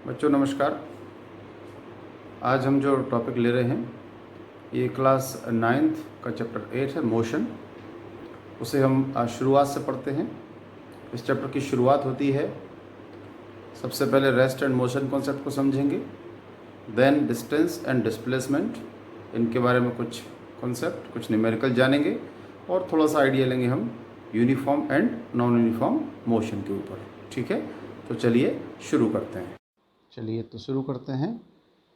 बच्चों नमस्कार। आज हम जो टॉपिक ले रहे हैं ये क्लास 9th का चैप्टर 8 है मोशन। उसे हम शुरुआत से पढ़ते हैं। इस चैप्टर की शुरुआत होती है, सबसे पहले रेस्ट एंड मोशन कॉन्सेप्ट को समझेंगे, देन डिस्टेंस एंड डिस्प्लेसमेंट, इनके बारे में कुछ कॉन्सेप्ट, कुछ न्यूमेरिकल जानेंगे और थोड़ा सा आइडिया लेंगे हम uniform and non uniform motion के ऊपर। ठीक है, तो चलिए शुरू करते हैं। तो शुरू करते हैं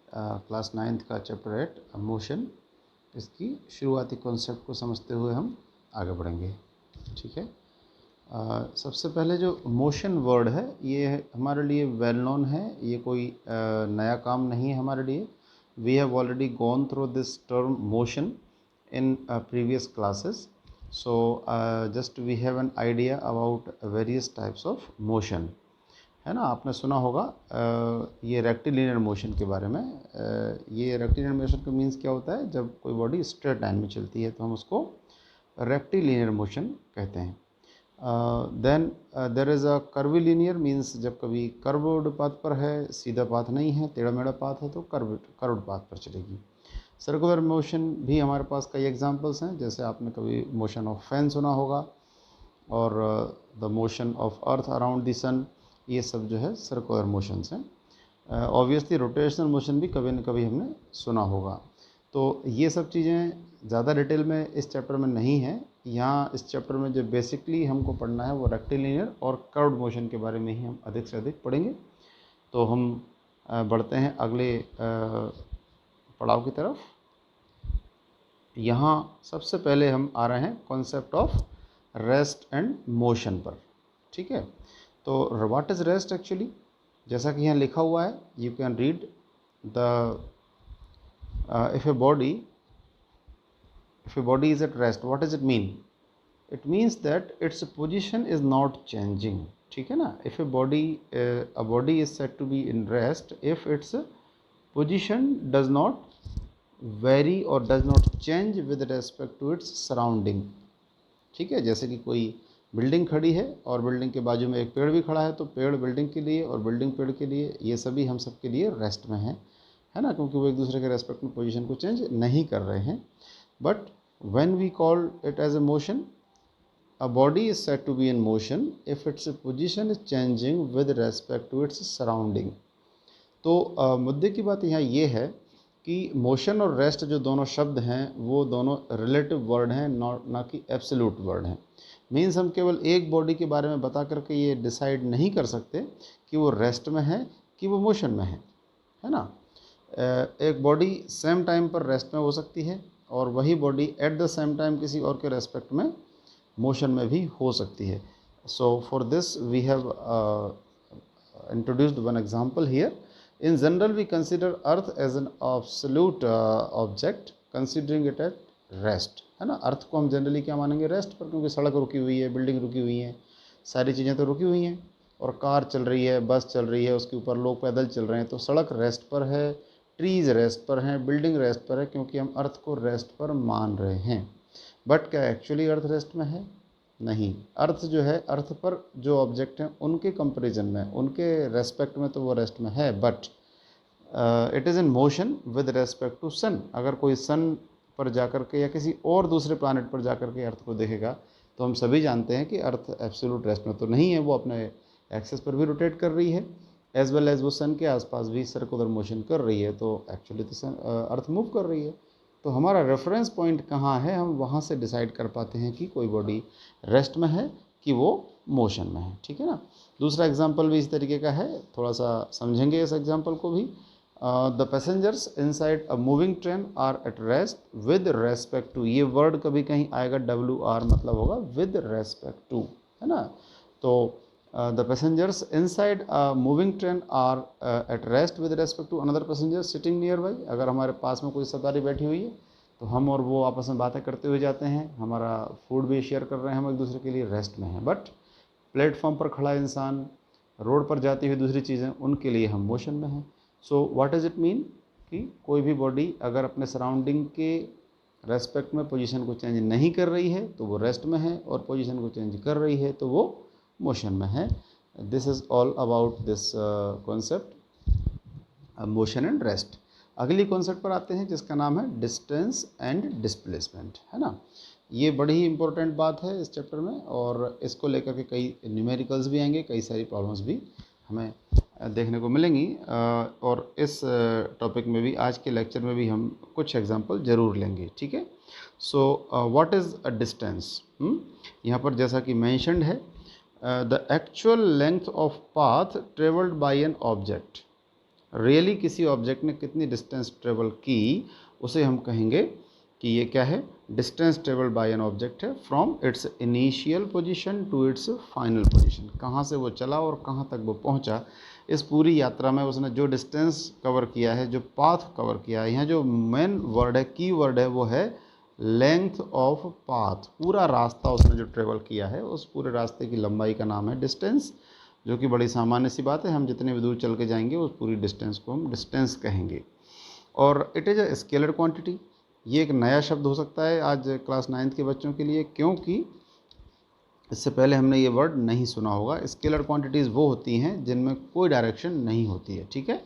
क्लास 9th का चैप्टर 8 मोशन। इसकी शुरुआती कॉन्सेप्ट को समझते हुए हम आगे बढ़ेंगे। ठीक है, सबसे पहले जो मोशन वर्ड है ये हमारे लिए वेल नोन है, ये कोई नया काम नहीं है हमारे लिए। We have already gone through this term motion in previous classes, so just we have an idea about various types of motion, है ना। आपने सुना होगा ये रेक्टिलिनियर मोशन के बारे में। ये रेक्टिलिनियर मोशन का मीन्स क्या होता है, जब कोई बॉडी स्ट्रेट लाइन में चलती है तो हम उसको रेक्टिलिनियर मोशन कहते हैं। Then there is a curvilinear, means जब कभी कर्व्ड पाथ पर है, सीधा पाथ नहीं है, टेढ़ा मेढ़ा पाथ है तो कर्व्ड पाथ पर चलेगी। सर्कुलर मोशन भी हमारे पास कई एग्जांपल्स हैं, जैसे आपने कभी मोशन ऑफ फैन सुना होगा और the motion of earth around the sun, ये सब जो है सर्कुलर मोशंस हैं। ऑब्वियसली रोटेशनल मोशन भी कभी न कभी हमने सुना होगा। तो ये सब चीज़ें ज़्यादा डिटेल में इस चैप्टर में नहीं है। यहाँ इस चैप्टर में जो बेसिकली हमको पढ़ना है वो रेक्टिलिनियर और कर्व्ड मोशन के बारे में ही हम अधिक से अधिक पढ़ेंगे। तो हम बढ़ते हैं अगले पड़ाव की तरफ। यहाँ सबसे पहले हम आ रहे हैं concept of rest and motion पर। ठीक है, तो व्हाट इज़ रेस्ट एक्चुअली, जैसा कि यहाँ लिखा हुआ है, you can read the if a body is at rest, what is it mean? It means that its position is not changing. ठीक है ना, if a body is said to be in rest if its position does not vary और does not change with respect to its surrounding. ठीक है, जैसे कि कोई building खड़ी है और बिल्डिंग के बाजू में एक पेड़ भी खड़ा है, तो पेड़ बिल्डिंग के लिए और बिल्डिंग पेड़ के लिए, ये सभी हम सब के लिए रेस्ट में है ना, क्योंकि वो एक दूसरे के रेस्पेक्ट में पोजीशन को चेंज नहीं कर रहे हैं। But when we call it as a motion, a body is said to be in motion if its position is changing with respect to its surrounding. तो मुद्दे की बात यहाँ ये है कि मोशन और रेस्ट जो दोनों शब्द हैं वो दोनों रिलेटिव वर्ड हैं, ना कि एब्सोल्यूट वर्ड हैं। मीन्स हम केवल एक बॉडी के बारे में बता करके ये डिसाइड नहीं कर सकते कि वो रेस्ट में है कि वो मोशन में है ना। एक बॉडी सेम टाइम पर रेस्ट में हो सकती है और वही body at the same time किसी और के रेस्पेक्ट में मोशन में भी हो सकती है। So for this we have introduced one example here. In general, we consider Earth as an absolute object, considering it at rest, है ना। अर्थ को हम जनरली क्या मानेंगे, रेस्ट पर, क्योंकि सड़क रुकी हुई है, बिल्डिंग रुकी हुई है, सारी चीज़ें तो रुकी हुई हैं, और कार चल रही है, बस चल रही है, उसके ऊपर लोग पैदल चल रहे हैं, तो सड़क रेस्ट पर है, ट्रीज़ रेस्ट पर हैं, बिल्डिंग रेस्ट पर है, क्योंकि हम अर्थ को रेस्ट पर मान रहे हैं। बट क्या एक्चुअली अर्थ रेस्ट में है? नहीं। अर्थ जो है, अर्थ पर जो ऑब्जेक्ट हैं उनके कंपैरिजन में, उनके रेस्पेक्ट में तो वो रेस्ट में है, but it is in motion with respect to sun. अगर कोई सन पर जाकर के या किसी और दूसरे प्लानट पर जाकर के अर्थ को देखेगा तो हम सभी जानते हैं कि अर्थ एब्सोल्यूट रेस्ट में तो नहीं है, वो अपने एक्सेस पर भी रोटेट कर रही है, एज वेल एज वो सन के आसपास भी सर्कुलर मोशन कर रही है, तो एक्चुअली तो अर्थ मूव कर रही है। तो हमारा रेफरेंस पॉइंट कहाँ है, हम वहाँ से डिसाइड कर पाते हैं कि कोई बॉडी रेस्ट में है कि वो मोशन में है। ठीक है ना। दूसरा एग्जांपल भी इस तरीके का है, थोड़ा सा समझेंगे इस एग्जांपल को भी। The passengers inside a moving train are at rest with respect to, ये वर्ड कभी कहीं आएगा WR, मतलब होगा विद रेस्पेक्ट टू, है ना। तो the passengers inside a moving train are at rest with respect to another passenger sitting nearby। अगर हमारे पास में कोई सवारी बैठी हुई है तो हम और वो आपस में बातें करते हुए जाते हैं, हमारा फूड भी शेयर कर रहे हैं, हम एक दूसरे के लिए रेस्ट में हैं। बट प्लेटफॉर्म पर खड़ा इंसान, रोड पर जाती हुई दूसरी चीज़ें, उनके लिए हम मोशन में हैं। So what does it mean कि कोई भी बॉडी अगर अपने सराउंडिंग के रेस्पेक्ट में पोजीशन को चेंज नहीं कर रही है तो वो रेस्ट में है, और पोजीशन को चेंज कर रही है तो वो मोशन में है। This is all about this concept. Motion and rest. अगली कॉन्सेप्ट पर आते हैं जिसका नाम है डिस्टेंस एंड डिस्प्लेसमेंट, है ना। ये बड़ी ही इंपॉर्टेंट बात है इस चैप्टर में, और इसको लेकर के कई न्यूमेरिकल्स भी आएंगे, कई सारी प्रॉब्लम्स भी हमें देखने को मिलेंगी। और इस टॉपिक में भी आज के लेक्चर में भी हम कुछ एग्जांपल ज़रूर लेंगे, ठीक है। So what is a distance? यहाँ पर जैसा कि मेंशन्ड है, the actual length of path travelled by an object. Really किसी ऑब्जेक्ट ने कितनी डिस्टेंस ट्रेवल की, उसे हम कहेंगे कि ये क्या है, distance travel by an object है from its initial position to its final position. कहाँ से वो चला और कहाँ तक वो पहुँचा, इस पूरी यात्रा में उसने जो डिस्टेंस कवर किया है, जो पाथ कवर किया है, यहाँ जो मेन वर्ड है, की वर्ड है, वो है लेंथ ऑफ पाथ। पूरा रास्ता उसने जो ट्रेवल किया है, उस पूरे रास्ते की लंबाई का नाम है डिस्टेंस, जो कि बड़ी सामान्य सी बात है। हम जितने भी दूर चल के जाएंगे उस पूरी डिस्टेंस को हम डिस्टेंस कहेंगे। और it is a scalar quantity. ये एक नया शब्द हो सकता है आज क्लास 9th के बच्चों के लिए, क्योंकि इससे पहले हमने ये वर्ड नहीं सुना होगा। स्केलर क्वांटिटीज़ वो होती हैं जिनमें कोई डायरेक्शन नहीं होती है, ठीक है,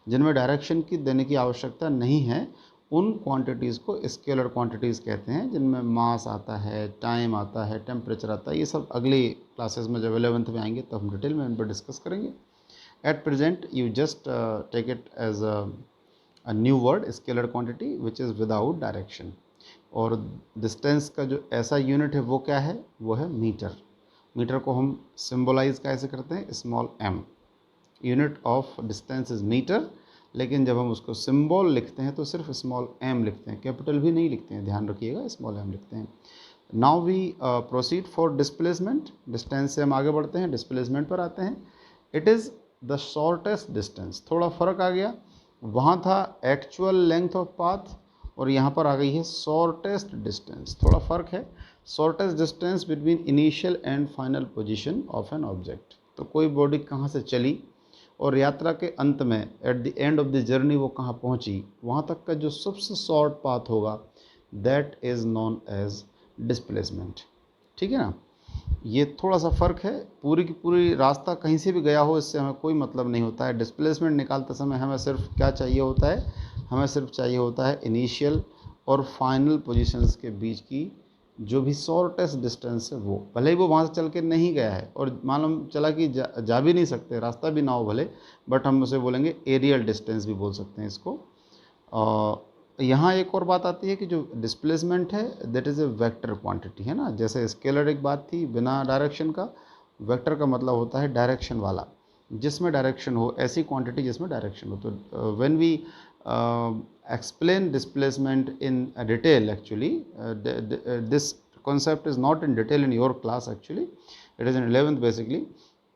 जिनमें डायरेक्शन की देने की आवश्यकता नहीं है, उन क्वांटिटीज़ को स्केलर क्वांटिटीज़ कहते हैं, जिनमें मास आता है, टाइम आता है, टेम्परेचर आता है। ये सब अगली क्लासेस में जब 11th में आएंगे तब हम डिटेल में इन पर डिस्कस करेंगे। At present you just take it as a new word, scalar quantity which is without direction. और डिस्टेंस का जो ऐसा यूनिट है वो क्या है, वो है मीटर। मीटर को हम सिम्बोलाइज कैसे करते हैं, small m। Unit of distance is metre, लेकिन जब हम उसको सिंबल लिखते हैं तो सिर्फ स्मॉल m लिखते हैं, कैपिटल भी नहीं लिखते हैं, ध्यान रखिएगा, स्मॉल m लिखते हैं। Now we proceed for displacement. Distance से हम आगे बढ़ते हैं, डिस्प्लेसमेंट पर आते हैं। It is the shortest distance. थोड़ा फ़र्क आ गया, वहाँ था एक्चुअल लेंथ ऑफ पाथ और यहाँ पर आ गई है शॉर्टेस्ट डिस्टेंस। थोड़ा फ़र्क है, shortest distance between initial and final position of an object. तो कोई बॉडी कहाँ से चली और यात्रा के अंत में at the end of the journey वो कहाँ पहुँची, वहाँ तक का जो सबसे शॉर्ट पाथ होगा, that is known as displacement, ठीक है ना। ये थोड़ा सा फ़र्क है, पूरी की पूरी रास्ता कहीं से भी गया हो इससे हमें कोई मतलब नहीं होता है। डिस्प्लेसमेंट निकालते समय हमें सिर्फ क्या चाहिए होता है, हमें सिर्फ चाहिए होता है इनिशियल और फाइनल पोजीशंस के बीच की जो भी शॉर्टेस्ट डिस्टेंस है, वो भले ही वो वहाँ से चल के नहीं गया है और मालूम चला कि जा भी नहीं सकते, रास्ता भी ना हो भले, बट हम उसे बोलेंगे एरियल डिस्टेंस भी बोल सकते हैं इसको। यहाँ एक और बात आती है कि जो डिस्प्लेसमेंट है that is a vector quantity, है ना। जैसे स्केलर एक बात थी बिना डायरेक्शन का, वेक्टर का मतलब होता है डायरेक्शन वाला, जिसमें डायरेक्शन हो, ऐसी क्वांटिटी जिसमें डायरेक्शन हो। तो when we explain displacement in detail, actually this concept is not in detail in your class, actually it is in 11th basically।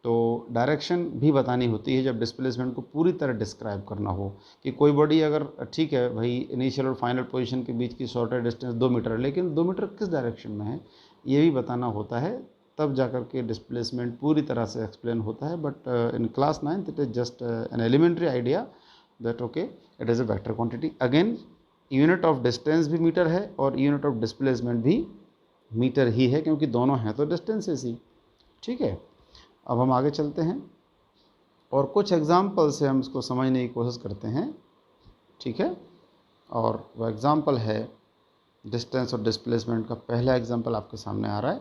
तो डायरेक्शन भी बतानी होती है जब डिस्प्लेसमेंट को पूरी तरह डिस्क्राइब करना हो, कि कोई बॉडी अगर ठीक है भाई इनिशियल और फाइनल पोजीशन के बीच की शॉर्टर डिस्टेंस 2 मीटर है, लेकिन 2 मीटर किस डायरेक्शन में है ये भी बताना होता है, तब जाकर के डिस्प्लेसमेंट पूरी तरह से एक्सप्लेन होता है। But in class 9th it is just an elementary idea that okay it is a vector quantity. Again unit of distance भी मीटर है और यूनिट ऑफ डिस्प्लेसमेंट भी मीटर ही है, क्योंकि दोनों हैं तो डिस्टेंसेस ही, ठीक है। अब हम आगे चलते हैं और कुछ एग्जाम्पल से हम इसको समझने की कोशिश करते हैं, ठीक है। और वह एग्जाम्पल है डिस्टेंस और डिस्प्लेसमेंट का। पहला एग्जाम्पल आपके सामने आ रहा है,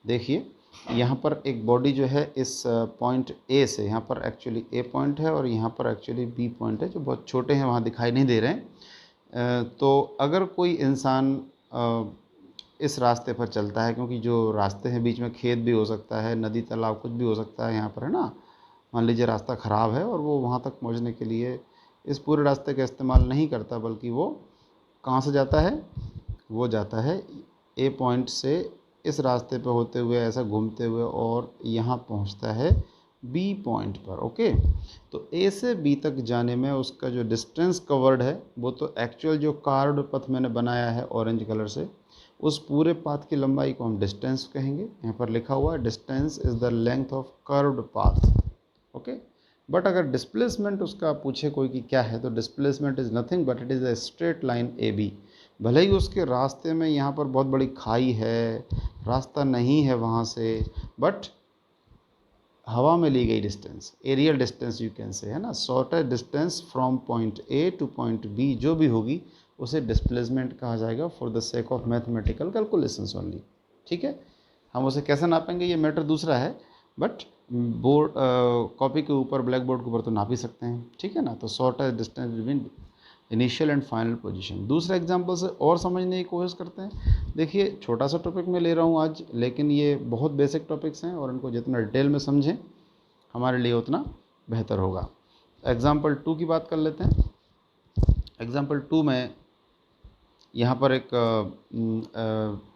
देखिए यहाँ पर एक बॉडी जो है इस पॉइंट ए से, यहाँ पर एक्चुअली ए पॉइंट है और यहाँ पर एक्चुअली बी पॉइंट है, जो बहुत छोटे हैं वहाँ दिखाई नहीं दे रहे हैं। तो अगर कोई इंसान इस रास्ते पर चलता है, क्योंकि जो रास्ते हैं बीच में खेत भी हो सकता है, नदी तालाब कुछ भी हो सकता है यहाँ पर, है ना। मान लीजिए रास्ता ख़राब है और वो वहाँ तक पहुँचने के लिए इस पूरे रास्ते का इस्तेमाल नहीं करता, बल्कि वो कहाँ से जाता है, वो जाता है ए पॉइंट से इस रास्ते पे होते हुए ऐसा घूमते हुए और यहाँ पहुँचता है बी पॉइंट पर, ओके। तो ए से बी तक जाने में उसका जो डिस्टेंस कवर्ड है, वो तो एक्चुअल जो कार्ड पथ मैंने बनाया है ऑरेंज कलर से, उस पूरे पाथ की लंबाई को हम डिस्टेंस कहेंगे। यहाँ पर लिखा हुआ है distance is the length of curved path, okay. But अगर डिस्प्लेसमेंट उसका पूछे कोई कि क्या है, तो displacement is nothing but it is a straight line A B. भले ही उसके रास्ते में यहाँ पर बहुत बड़ी खाई है, रास्ता नहीं है वहाँ से, बट हवा में ली गई distance, aerial distance you can say, है ना, shortest distance from point A to point B जो भी होगी उसे डिस्प्लेसमेंट कहा जाएगा for the sake of mathematical calculations only. ठीक है, हम उसे कैसे नापेंगे ये मैटर दूसरा है, बट बोर्ड कॉपी के ऊपर, ब्लैक बोर्ड के ऊपर तो नाप ही सकते हैं। ठीक है ना, तो shortest distance between initial and final position. दूसरा एग्जांपल से और समझने की कोशिश करते हैं। देखिए, छोटा सा टॉपिक मैं ले रहा हूँ आज, लेकिन ये बहुत बेसिक टॉपिक्स हैं और इनको जितना डिटेल में समझें हमारे लिए उतना बेहतर होगा। एग्जाम्पल 2 की बात कर लेते हैं। एग्जाम्पल 2 में यहाँ पर एक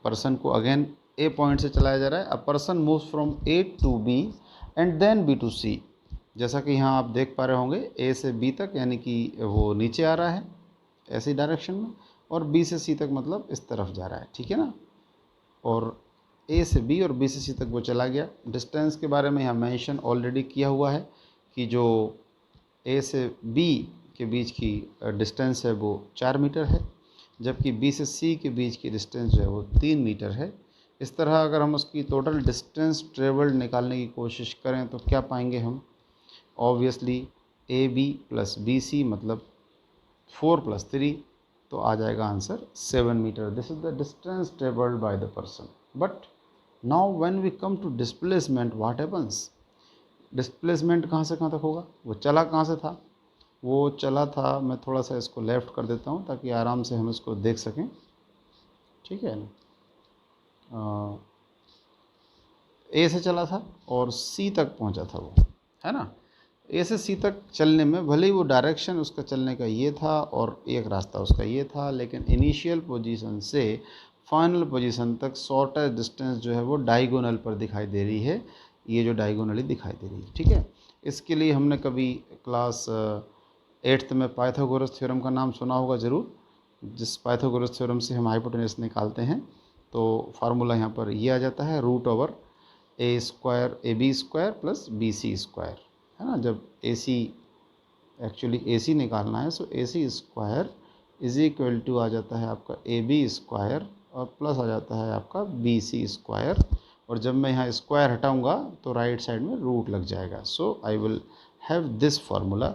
पर्सन को अगेन ए पॉइंट से चलाया जा रहा है। A person moves from A to B and then B to C. जैसा कि यहाँ आप देख पा रहे होंगे, ए से बी तक यानी कि वो नीचे आ रहा है ऐसी डायरेक्शन में, और बी से सी तक मतलब इस तरफ जा रहा है। ठीक है ना, और ए से बी और बी से सी तक वो चला गया। डिस्टेंस के बारे में यहाँ मेंशन ऑलरेडी किया हुआ है कि जो ए से बी के बीच की डिस्टेंस है वो 4 मीटर है, जबकि बी से सी के बीच की डिस्टेंस जो है वो 3 मीटर है। इस तरह अगर हम उसकी टोटल डिस्टेंस ट्रेवल्ड निकालने की कोशिश करें तो क्या पाएंगे हम? Obviously A B plus B C मतलब 4 + 3, तो आ जाएगा answer 7 metre. This is the distance travelled by the person. But now when we come to displacement, what happens? Displacement कहाँ से कहाँ तक होगा? वो चला कहाँ से था? वो चला था, मैं थोड़ा सा इसको लेफ़्ट कर देता हूँ ताकि आराम से हम इसको देख सकें। ठीक है ना, ए से चला था और सी तक पहुँचा था वो, है ना। ए से सी तक चलने में भले ही वो डायरेक्शन उसका चलने का ये था और एक रास्ता उसका ये था, लेकिन इनिशियल पोजीशन से फाइनल पोजीशन तक शॉर्टेस्ट डिस्टेंस जो है वो डायगोनल पर दिखाई दे रही है। ये जो डायगोनली दिखाई दे रही है, ठीक है। इसके लिए हमने कभी क्लास 8th में पाइथागोरस थ्योरम का नाम सुना होगा ज़रूर, जिस पाइथागोरस थ्योरम से हम हाइपोटेनस निकालते हैं। तो फार्मूला यहाँ पर ये आ जाता है, √/a² प्लस bc², है ना। जब एक्चुअली AC निकालना है, सो AC² इज इक्वल टू आ जाता है आपका AB² और प्लस आ जाता है आपका BC²। और जब मैं यहाँ स्क्वायर हटाऊंगा तो राइट साइड में रूट लग जाएगा। So I will have this formula,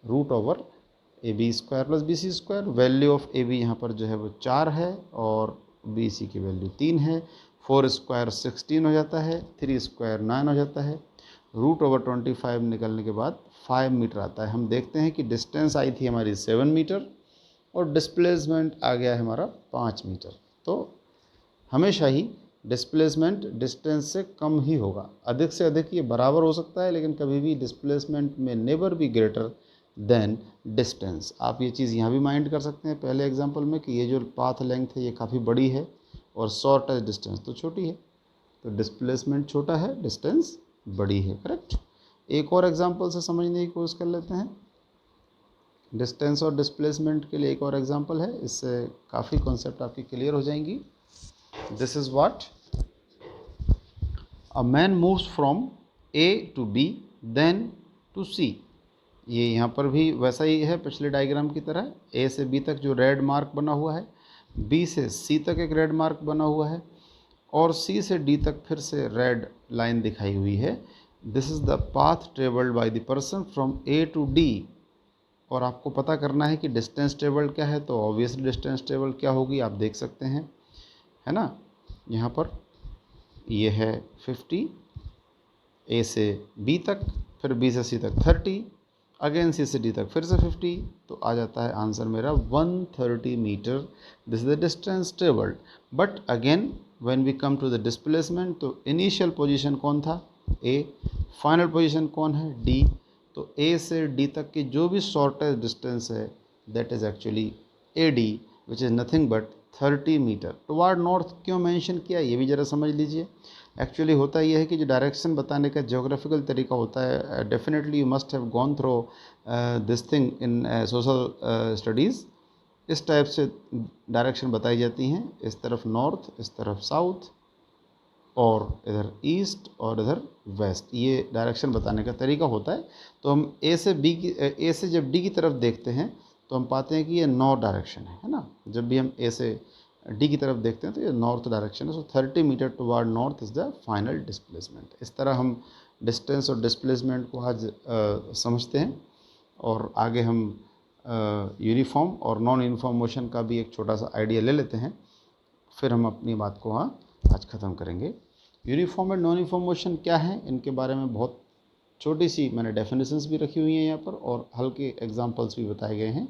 √/AB² plus BC²। Value of AB यहाँ पर जो है वो 4 है और BC की वैल्यू 3 है। 4² 16 हो जाता है, 3² 9 हो जाता है। √/25 निकलने के बाद 5 मीटर आता है। हम देखते हैं कि डिस्टेंस आई थी हमारी 7 मीटर और डिस्प्लेसमेंट आ गया है हमारा 5 मीटर। तो हमेशा ही डिस्प्लेसमेंट डिस्टेंस से कम ही होगा। अधिक से अधिक ये बराबर हो सकता है, लेकिन कभी भी डिस्प्लेसमेंट में never be greater than distance. आप ये चीज़ यहाँ भी माइंड कर सकते हैं पहले एग्जांपल में कि ये जो पाथ लेंथ है ये काफ़ी बड़ी है और शॉर्टेस्ट डिस्टेंस तो छोटी है। तो डिस्प्लेसमेंट छोटा है, डिस्टेंस बड़ी है, करेक्ट। एक और एग्जांपल से समझने की कोशिश कर लेते हैं। डिस्टेंस और डिस्प्लेसमेंट के लिए एक और एग्जांपल है, इससे काफ़ी कॉन्सेप्ट आपकी क्लियर हो जाएंगी। This is what a man moves from A to B then to C। ये यहाँ पर भी वैसा ही है पिछले डायग्राम की तरह। A से B तक जो रेड मार्क बना हुआ है, B से C तक एक रेड मार्क बना हुआ है और C से D तक फिर से रेड लाइन दिखाई हुई है। This is the path travelled by the person from A to D। और आपको पता करना है कि डिस्टेंस ट्रेवल्ड क्या है, तो ऑब्वियसली डिस्टेंस ट्रेवल्ड क्या होगी आप देख सकते हैं, है ना। यहाँ पर ये है 50, A से B तक, फिर B से C तक 30, अगेन C से D तक फिर से 50, तो आ जाता है आंसर मेरा 130 metre. This is the distance travelled. But again when we come to the displacement, तो इनिशियल पोजीशन कौन था? A, फाइनल पोजीशन कौन है? D। तो A से D तक की जो भी शॉर्टेस्ट डिस्टेंस है that is actually AD, which is nothing but 30 metre. Toward north क्यों मेंशन किया ये भी ज़रा समझ लीजिए। एक्चुअली होता यह है कि जो डायरेक्शन बताने का ज्योग्राफिकल तरीका होता है, definitely you must have gone through this thing in social studies. इस टाइप से डायरेक्शन बताई जाती हैं, इस तरफ नॉर्थ, इस तरफ साउथ, और इधर ईस्ट और इधर वेस्ट। ये डायरेक्शन बताने का तरीका होता है। तो हम ए से जब डी की तरफ देखते हैं तो हम पाते हैं कि ये नॉर्थ डायरेक्शन है ना। जब भी हम ए से डी की तरफ देखते हैं तो ये नॉर्थ डायरेक्शन है। So 30 metre toward north is the final displacement. इस तरह हम डिस्टेंस और डिस्प्लेसमेंट को आज समझते हैं और आगे हम यूनिफॉर्म और नॉन यूनिफॉर्म मोशन का भी एक छोटा सा आइडिया ले लेते हैं, फिर हम अपनी बात को वहाँ आज ख़त्म करेंगे। Uniform and non uniform motion क्या है, इनके बारे में बहुत छोटी सी मैंने डेफिनेशंस भी रखी हुई हैं यहाँ पर और हल्के एग्जांपल्स भी बताए गए हैं।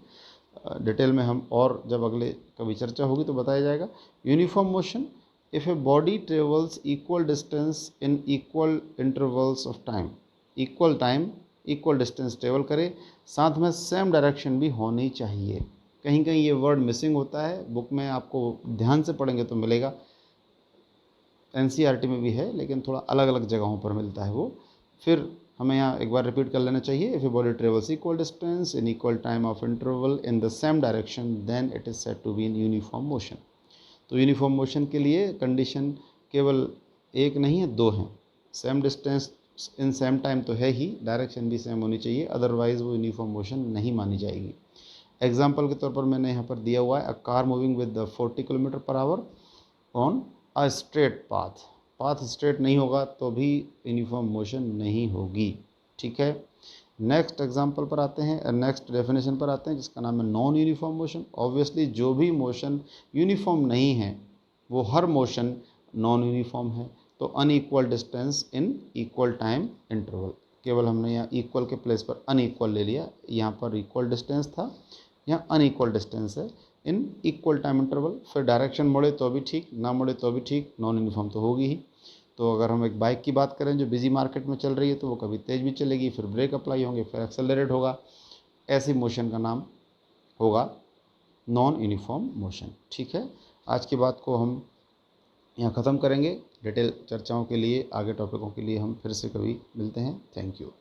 डिटेल में हम और जब अगले कभी चर्चा होगी तो बताया जाएगा। Uniform motion, if a body travels equal distance in equal intervals of time, equal time equal distance travel करे, साथ में सेम डायरेक्शन भी होनी चाहिए। कहीं कहीं ये वर्ड मिसिंग होता है, बुक में आपको ध्यान से पढ़ेंगे तो मिलेगा, एनसीईआरटी में भी है लेकिन थोड़ा अलग अलग जगहों पर मिलता है वो। फिर हमें यहाँ एक बार रिपीट कर लेना चाहिए, if a body travels equal distance in equal time of interval in the same direction then it is said to be in uniform motion. तो यूनिफॉर्म मोशन के लिए कंडीशन केवल एक नहीं है, दो हैं। Same distance in same time तो है ही, डायरेक्शन भी सेम होनी चाहिए, अदरवाइज वो यूनिफॉर्म मोशन नहीं मानी जाएगी। एग्जाम्पल के तौर पर मैंने यहाँ पर दिया हुआ है, a car moving with 40 kilometre per hour on a straight path, path straight नहीं होगा तो भी यूनिफॉर्म मोशन नहीं होगी। ठीक है, नेक्स्ट एग्जांपल पर आते हैं, नेक्स्ट डेफिनेशन पर आते हैं जिसका नाम है नॉन यूनिफॉर्म मोशन। ऑब्वियसली जो भी मोशन यूनिफॉर्म नहीं है वो हर मोशन नॉन यूनिफॉर्म है। तो unequal distance in equal time interval, केवल हमने यहाँ इक्वल के प्लेस पर अनइक्वल ले लिया, यहाँ पर इक्वल डिस्टेंस था, यहाँ अनइक्वल डिस्टेंस है इन इक्वल टाइम इंटरवल। फिर डायरेक्शन मुड़े तो भी ठीक, ना मुड़े तो भी ठीक, नॉन यूनिफॉर्म तो होगी ही। तो अगर हम एक बाइक की बात करें जो बिजी मार्केट में चल रही है तो वो कभी तेज़ भी चलेगी, फिर ब्रेक अप्लाई होंगे, फिर एक्सेलरेट होगा, ऐसी मोशन का नाम होगा नॉन यूनिफॉर्म मोशन। ठीक है, आज की बात को हम यहाँ ख़त्म करेंगे। डिटेल चर्चाओं के लिए, आगे टॉपिकों के लिए हम फिर से कभी मिलते हैं। Thank you.